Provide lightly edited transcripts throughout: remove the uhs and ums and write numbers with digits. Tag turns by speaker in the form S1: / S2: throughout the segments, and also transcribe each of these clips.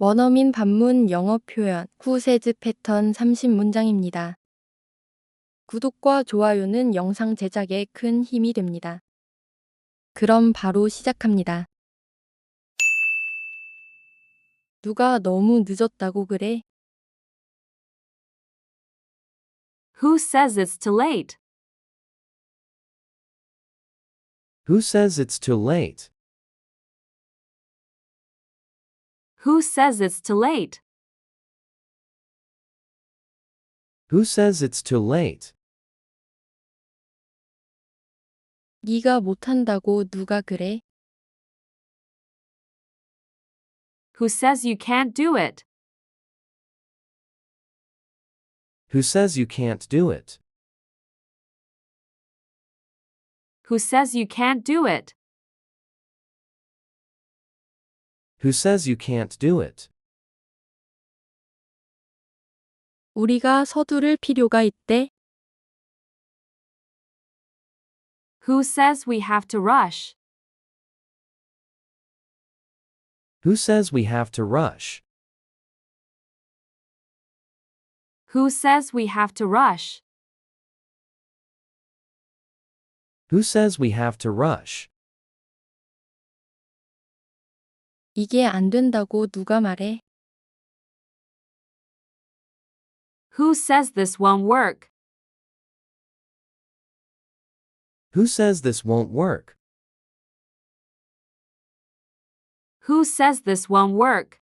S1: 원어민 반문 영어 표현 후세즈 패턴 30문장입니다. 구독과 좋아요는 영상 제작에 큰 힘이 됩니다. 그럼 바로 시작합니다. 누가 너무 늦었다고 그래?
S2: Who says it's too late?
S3: Who says it's too late?
S2: Who says it's too late?
S3: Who says it's too late?
S1: 네가 못한다고 누가 그래?
S2: Who says you can't do it?
S3: Who says you can't do it?
S2: Who says you can't do it?
S3: Who says you can't do it?
S1: 우리가 서두를 필요가 있대?
S2: Who says we have to rush?
S3: Who says we have to rush?
S2: Who says we have to rush?
S3: Who says we have to rush?
S1: 이게 안 된다고 누가 말해?
S2: Who says this won't work?
S3: Who says this won't work?
S2: Who says this won't work?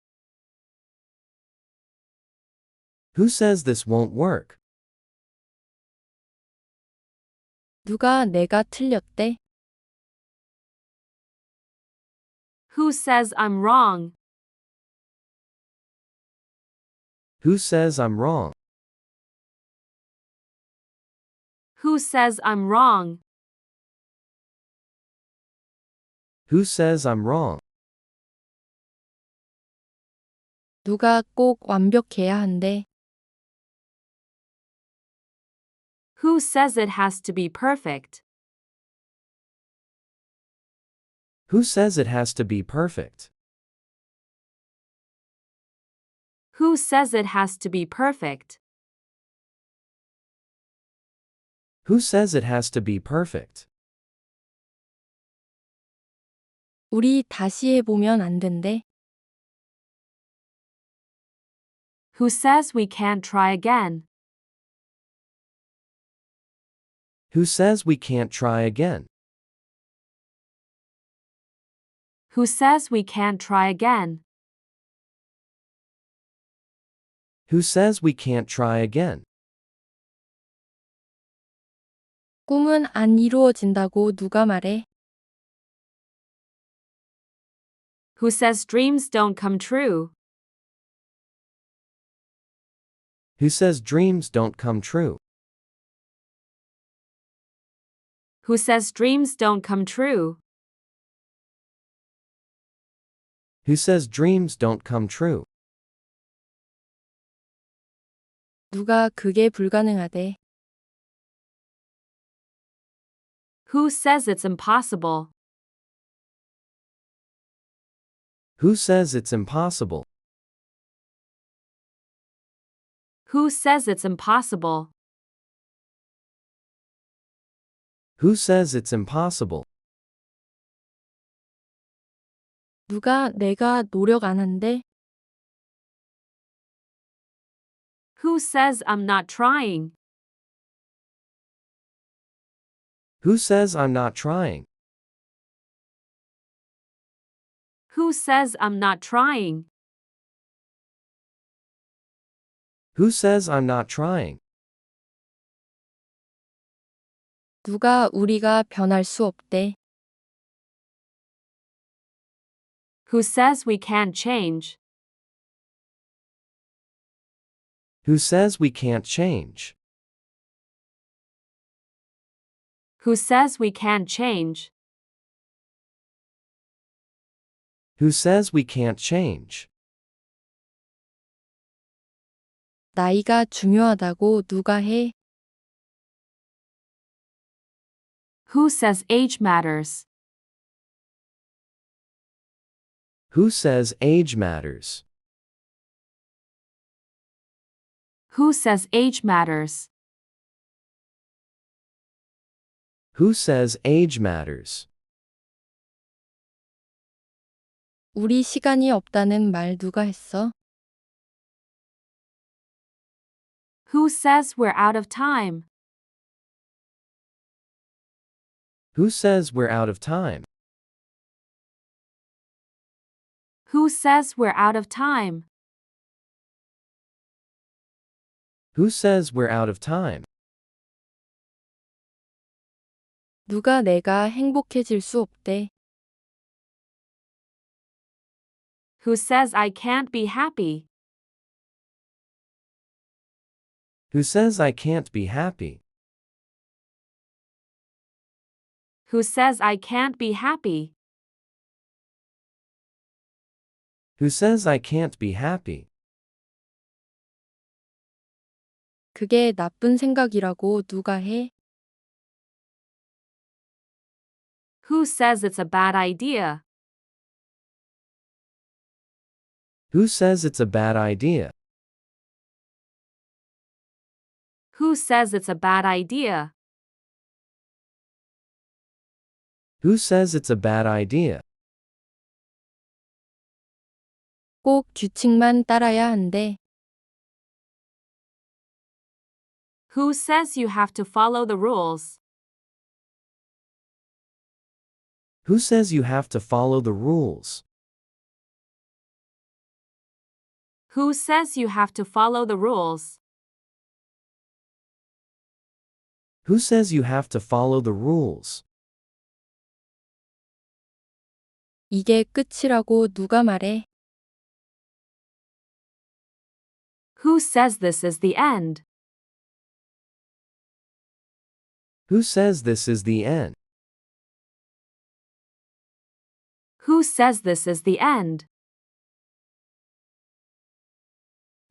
S3: Who says this won't work?
S1: 누가 내가 틀렸대?
S2: Who says I'm wrong?
S3: Who says I'm wrong?
S2: Who says I'm wrong?
S3: Who says I'm wrong?
S1: 누가 꼭 완벽해야 한대?
S2: Who says it has to be perfect?
S3: Who says it has to be perfect?
S2: Who says it has to be perfect?
S3: Who says it has to be perfect?
S1: 우리 다시 해보면 안 된대?
S2: Who says we can't try again?
S3: Who says we can't try again?
S2: Who says we can't try again?
S3: Who says we can't try again?
S1: 꿈은 안 이루어진다고 누가 말해?
S2: Who says dreams don't come true?
S3: Who says dreams don't come true?
S2: Who says dreams don't come true?
S3: Who says dreams don't come true?
S1: 누가 그게 불가능하대?
S2: Who says it's impossible?
S3: Who says it's impossible?
S2: Who says it's impossible?
S3: Who says it's impossible?
S1: 누가 내가 노력 안 한대?
S2: Who says I'm not trying?
S3: Who says I'm not trying?
S2: Who says I'm not trying?
S3: Who says I'm not trying?
S1: 누가 우리가 변할 수 없대?
S2: Who says we can't change?
S3: Who says we can't change?
S2: Who says we can't change?
S3: Who says we can't change?
S1: 나이가 중요하다고 누가 해?
S2: Who says age matters?
S3: Who says age matters?
S2: Who says age matters?
S3: Who says age matters?
S1: 우리 시간이 없다는 말 누가 했어?
S2: Who says we're out of time?
S3: Who says we're out of time?
S2: Who says we're out of time?
S3: Who says we're out of time?
S1: 누가 내가 행복해질 수 없대?
S2: Who says I can't be happy?
S3: Who says I can't be happy?
S2: Who says I can't be happy?
S3: Who says I can't be happy?
S1: 그게 나쁜 생각이라고 누가 해?
S2: Who says it's a bad idea?
S3: Who says it's a bad idea?
S2: Who says it's a bad idea?
S3: Who says it's a bad idea?
S1: 꼭 규칙만 따라야 한대.
S2: Who says you have to follow the rules?
S3: Who says you have to follow the rules?
S2: Who says you have to follow the rules?
S3: Who says you have to follow the rules?
S1: 이게 끝이라고 누가 말해?
S2: Who says this is the end?
S3: Who says this is the end?
S2: Who says this is the end?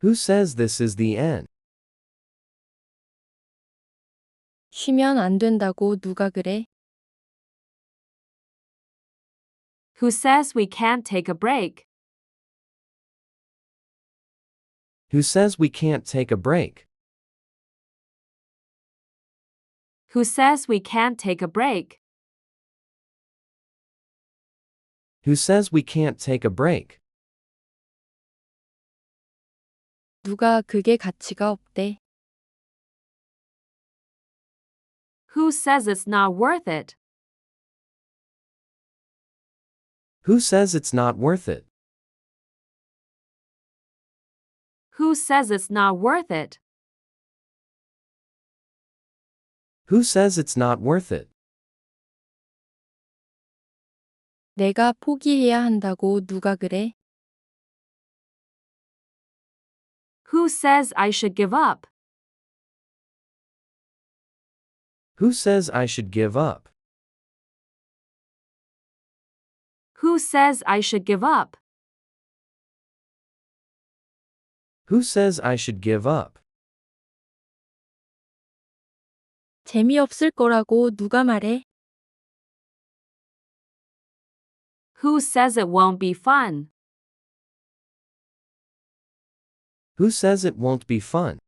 S3: Who says this is the end?
S1: 쉬면 안 된다고 누가 그래?
S2: Who says we can't take a break?
S3: Who says we can't take a break?
S2: Who says we can't take a break?
S3: Who says we can't take a break?
S1: 누가 그게 가치가 없대?
S2: Who says it's not worth it?
S3: Who says it's not worth it?
S2: Who says it's not worth it?
S3: Who says it's not worth it?
S1: 내가 포기해야 한다고 누가 그래?
S2: Who says I should give up?
S3: Who says I should give up?
S2: Who says I should give up?
S3: Who says I should give up?
S1: 재미없을 거라고 누가 말해?
S2: Who says it won't be fun?
S3: Who says it won't be fun?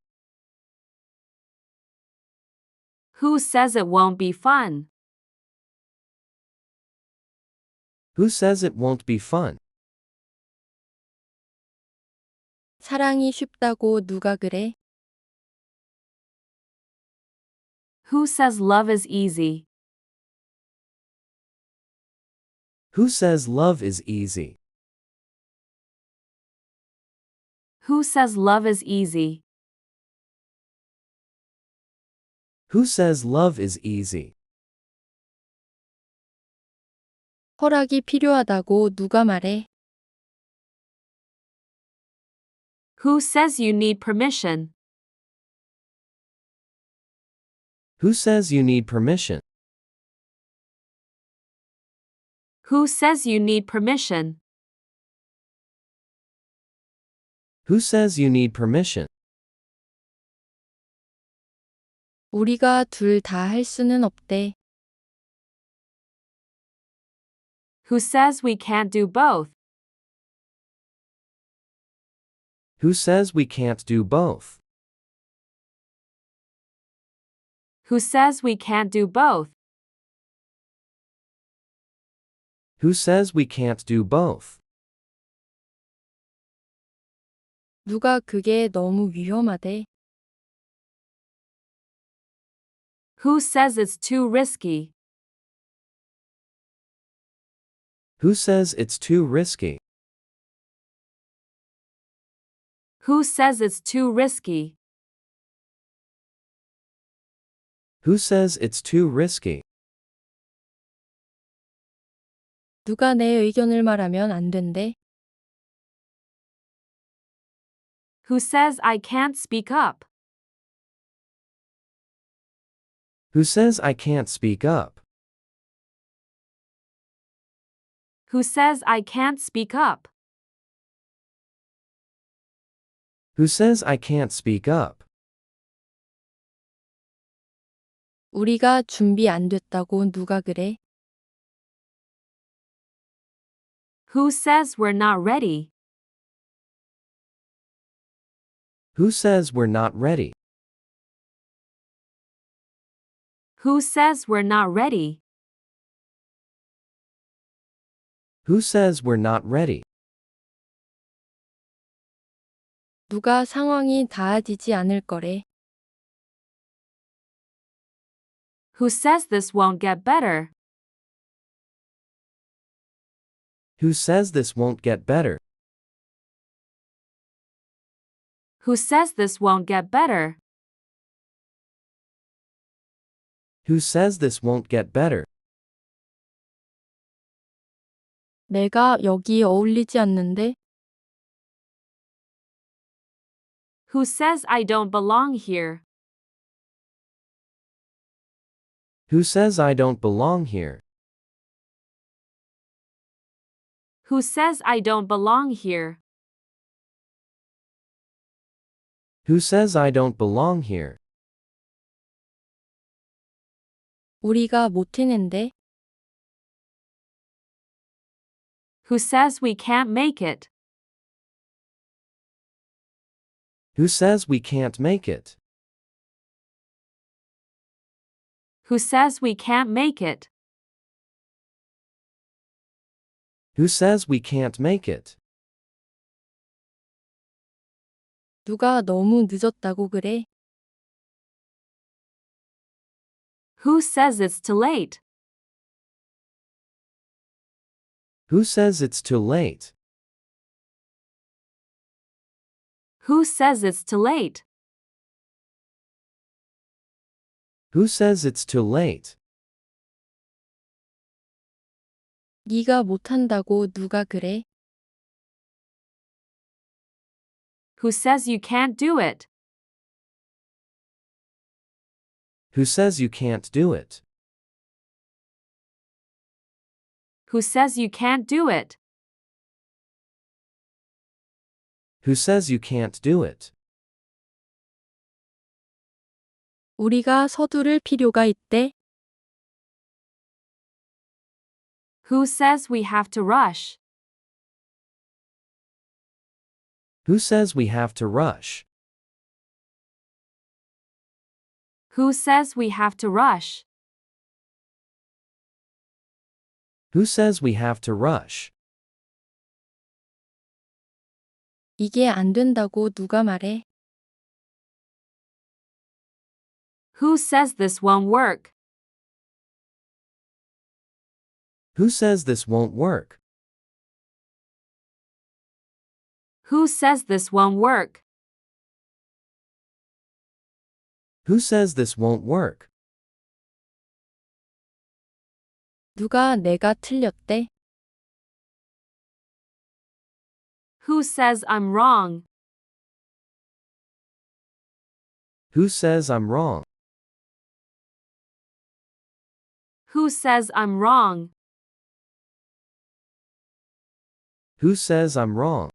S2: Who says it won't be fun?
S3: Who says it won't be fun?
S1: 사랑이 쉽다고 누가 그래?
S2: Who says love is easy?
S3: Who says love is easy?
S2: Who says love is easy?
S3: Who says love is easy?
S1: 허락이 필요하다고 누가 말해?
S2: Who says you need permission?
S3: Who says you need permission?
S2: Who says you need permission?
S3: Who says you need permission?
S1: 우리가 둘 다 할 수는 없대.
S2: Who says we can't do both?
S3: Who says we can't do both?
S2: Who says we can't do both?
S3: Who says we can't do both?
S1: 누가 그게 너무 위험하대?
S2: Who says it's too risky?
S3: Who says it's too risky?
S2: Who says it's too risky?
S3: Who says it's too risky?
S1: 누가 내 의견을 말하면 안 된대?
S2: Who says I can't speak up?
S3: Who says I can't speak up?
S2: Who says I can't speak up?
S3: Who says I can't speak up?
S1: 우리가 준비 안 됐다고 누가 그래?
S2: Who says we're not ready?
S3: Who says we're not ready?
S2: Who says we're not ready?
S3: Who says we're not ready?
S1: 누가 상황이 나아지지 않을 거래?
S2: Who says this won't get better?
S3: Who says this won't get better?
S2: Who says this won't get better?
S3: Who says this won't get better?
S1: 내가 여기 어울리지 않는데?
S2: Who says I don't belong here?
S3: Who says I don't belong here?
S2: Who says I don't belong here?
S3: Who says I don't belong here?
S1: 우리가 못 해낸대?
S2: Who says we can't make it?
S3: Who says we can't make it?
S2: Who says we can't make it?
S3: Who says we can't make it?
S1: 누가 너무 늦었다고 그래?
S2: Who says it's too late?
S3: Who says it's too late?
S2: Who says it's too late?
S3: Who says it's too late?
S1: 네가 못한다고 누가 그래?
S2: Who says you can't do it?
S3: Who says you can't do it?
S2: Who says you can't do it?
S3: Who says you can't do it?
S1: 우리가 서두를 필요가 있대?
S2: Who says we have to rush?
S3: Who says we have to rush?
S2: Who says we have to rush?
S3: Who says we have to rush?
S1: 이게 안 된다고 누가 말해?
S2: Who says this won't work?
S3: Who says this won't work?
S2: Who says this won't work?
S3: Who says this won't work?
S1: 누가 내가 틀렸대?
S2: Who says I'm wrong?
S3: Who says I'm wrong?
S2: Who says I'm wrong?
S3: Who says I'm wrong?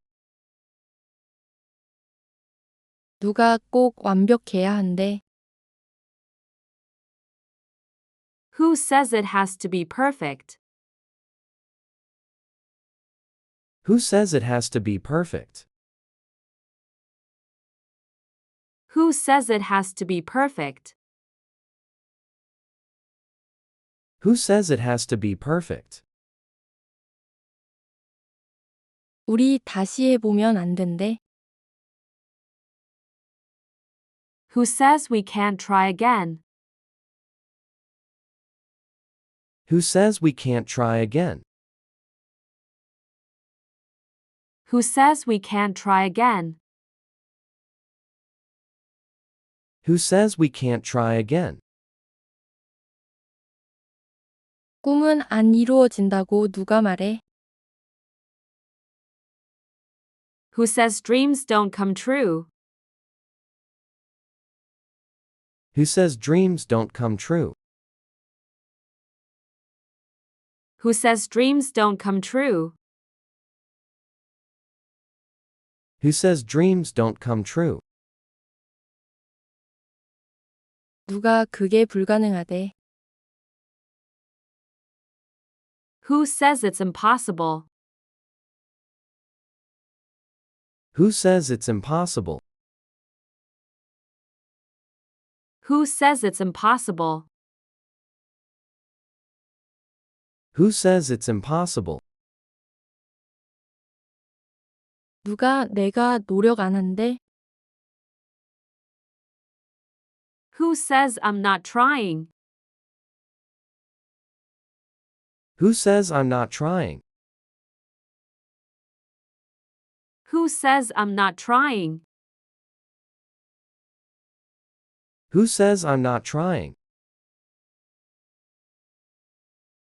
S1: 누가 꼭 완벽해야 한대?
S2: Who says it has to be perfect?
S3: Who says it has to be perfect?
S2: Who says it has to be perfect?
S3: Who says it has to be perfect?
S1: 우리 다시 해보면 안 된대.
S2: Who says we can't try again?
S3: Who says we can't try again?
S2: Who says we can't try again?
S3: Who says we can't try again?
S1: 꿈은 안 이루어진다고 누가 말해?
S2: Who says dreams don't come true?
S3: Who says dreams don't come true?
S2: Who says dreams don't come true?
S3: Who says dreams don't come true?
S1: 누가 그게 불가능하대?
S2: Who says it's impossible?
S3: Who says it's impossible?
S2: Who says it's impossible?
S3: Who says it's impossible?
S1: 누가 내가 노력 안 한대?
S2: Who says I'm not trying?
S3: Who says I'm not trying?
S2: Who says I'm not trying?
S3: Who says I'm not trying?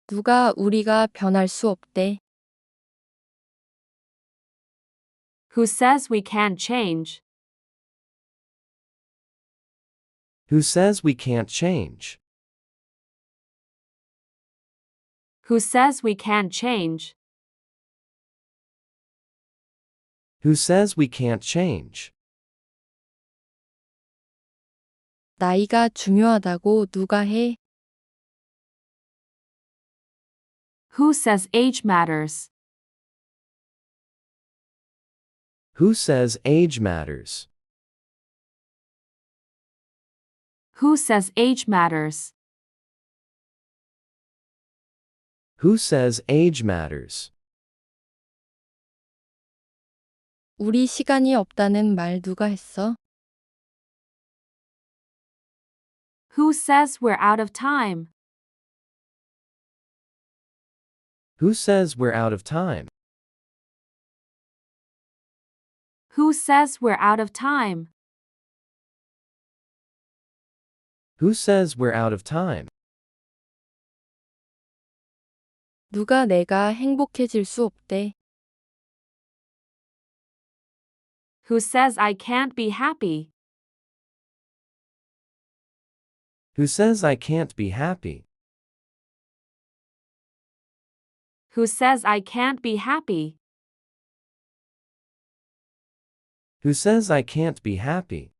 S1: 누가 우리가 변할 수 없대?
S2: Who says we can't change?
S3: Who says we can't change?
S2: Who says we can't change?
S3: Who says we can't change?
S1: 나이가 중요하다고 누가 해?
S2: Who says age matters?
S3: Who says age matters?
S2: Who says age matters?
S3: Who says age matters?
S1: 우리 시간이 없다는 말 누가 했어?
S2: Who says we're out of time?
S3: Who says we're out of time?
S2: Who says we're out of time?
S3: Who says we're out of time?
S1: 누가 내가 행복해질 수 없대?
S2: Who says I can't be happy?
S3: Who says I can't be happy?
S2: Who says I can't be happy?
S3: Who says I can't be happy?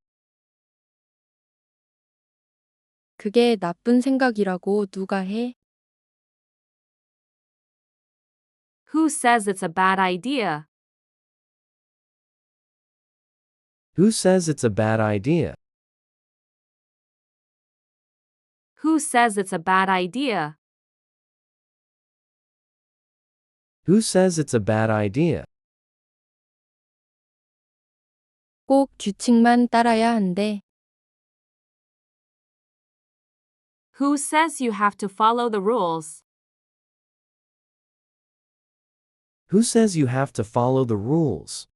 S1: 그게 나쁜 생각이라고 누가 해?
S2: Who says it's a bad idea?
S3: Who says it's a bad idea?
S2: Who says it's a bad idea?
S3: Who says it's a bad idea?
S1: 꼭 규칙만 따라야 한대.
S2: Who says you have to follow the rules?
S3: Who says you have to follow the rules?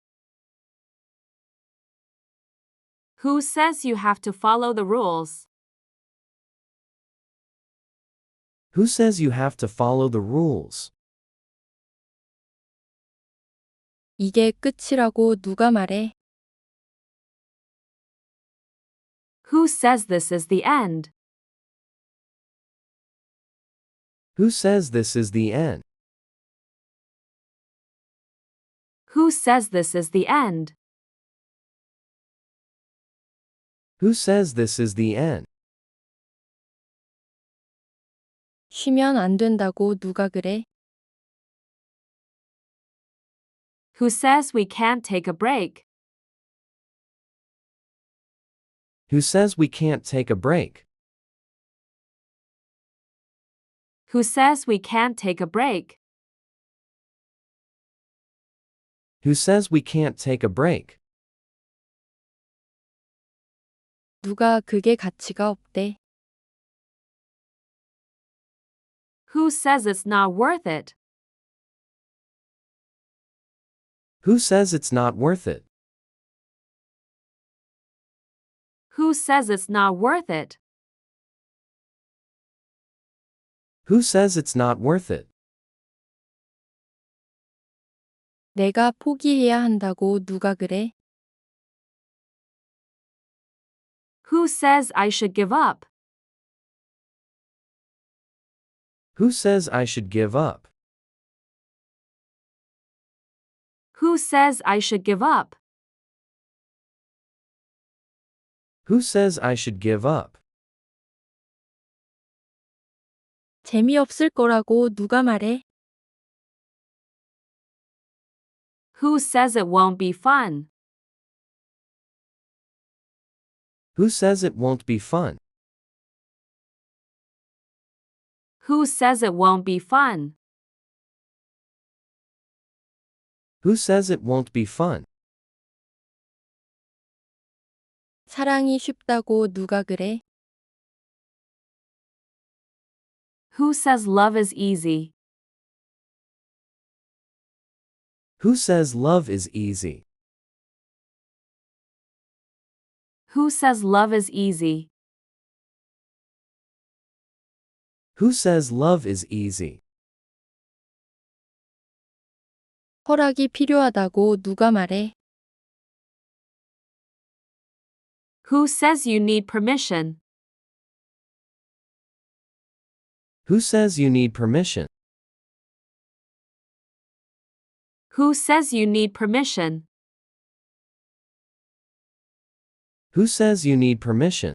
S2: Who says you have to follow the rules?
S3: Who says you have to follow the rules?
S1: 이게 끝이라고 누가 말해?
S2: Who says this is the end?
S3: Who says this is the end?
S2: Who says this is the end?
S3: Who says this is the end?
S1: 쉬면 안 된다고 누가 그래?
S2: Who says we can't take a break?
S3: Who says we can't take a break?
S2: Who says we can't take a break?
S3: Who says we can't take a break?
S1: 누가 그게 가치가 없대?
S2: Who says it's not worth it?
S3: Who says it's not worth it?
S2: Who says it's not worth it?
S3: Who says it's not worth it?
S1: 내가 포기해야 한다고 누가 그래?
S2: Who says I should give up?
S3: Who says I should give up?
S2: Who says I should give up?
S3: Who says I should give up?
S1: 재미없을 거라고 누가 말해?
S2: Who says it won't be fun?
S3: Who says it won't be fun?
S2: Who says it won't be fun?
S3: Who says it won't be fun?
S1: 사랑이 쉽다고 누가 그래?
S2: Who says love is easy?
S3: Who says love is easy?
S2: Who says love is easy?
S3: Who says love is easy?
S1: 허락이 필요하다고 누가 말해?
S2: Who says you need permission?
S3: Who says you need permission?
S2: Who says you need permission?
S3: Who says you need permission?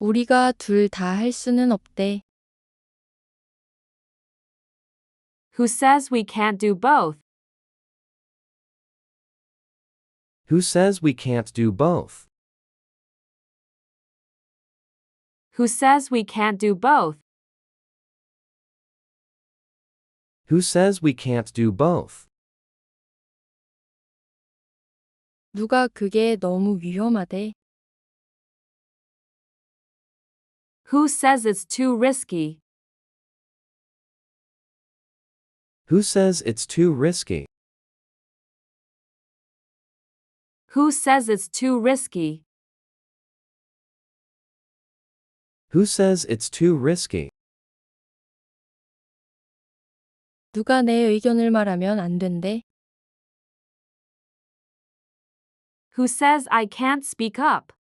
S1: 우리가 둘 다 할 수는 없대.
S2: Who says we can't do both?
S3: Who says we can't do both?
S2: Who says we can't do both?
S3: Who says we can't do both?
S1: 누가 그게 너무 위험하대?
S2: Who says it's too risky?
S3: Who says it's too risky?
S2: Who says it's too risky?
S3: Who says it's too risky?
S1: 누가 내 의견을 말하면 안 된대?
S2: Who says I can't speak up?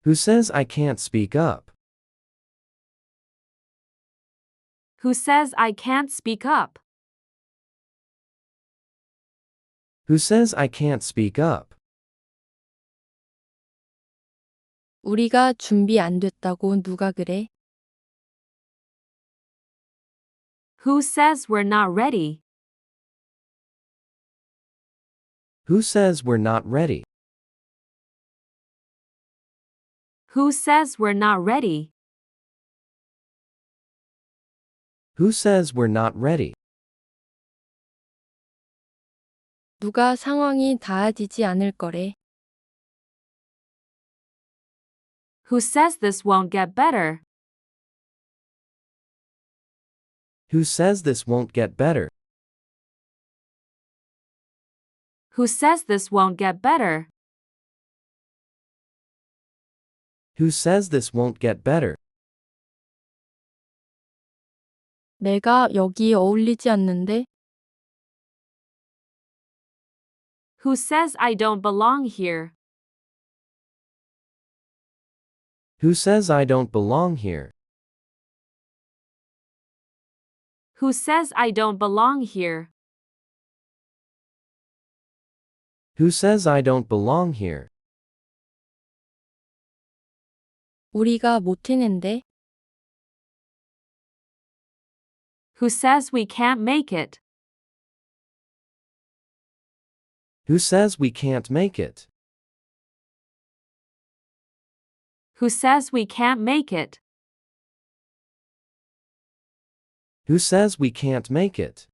S3: Who says I can't speak up?
S2: Who says I can't speak up?
S3: Who says I can't speak up?
S1: 우리가 준비 안 됐다고 누가 그래?
S2: Who says we're not ready?
S3: Who says we're not ready?
S2: Who says we're not ready?
S3: Who says we're not ready?
S1: 누가 상황이 나아지지 않을 거래?
S2: Who says this won't get better?
S3: Who says this won't get better?
S2: Who says this won't get better?
S3: Who says this won't get better?
S1: 내가 여기 어울리지 않는데?
S2: Who says I don't belong here?
S3: Who says I don't belong here?
S2: Who says I don't belong here?
S3: Who says I don't belong here?
S1: 우리가 못 해낸대?
S2: Who says we can't make it?
S3: Who says we can't make it?
S2: Who says we can't make it?
S3: Who says we can't make it?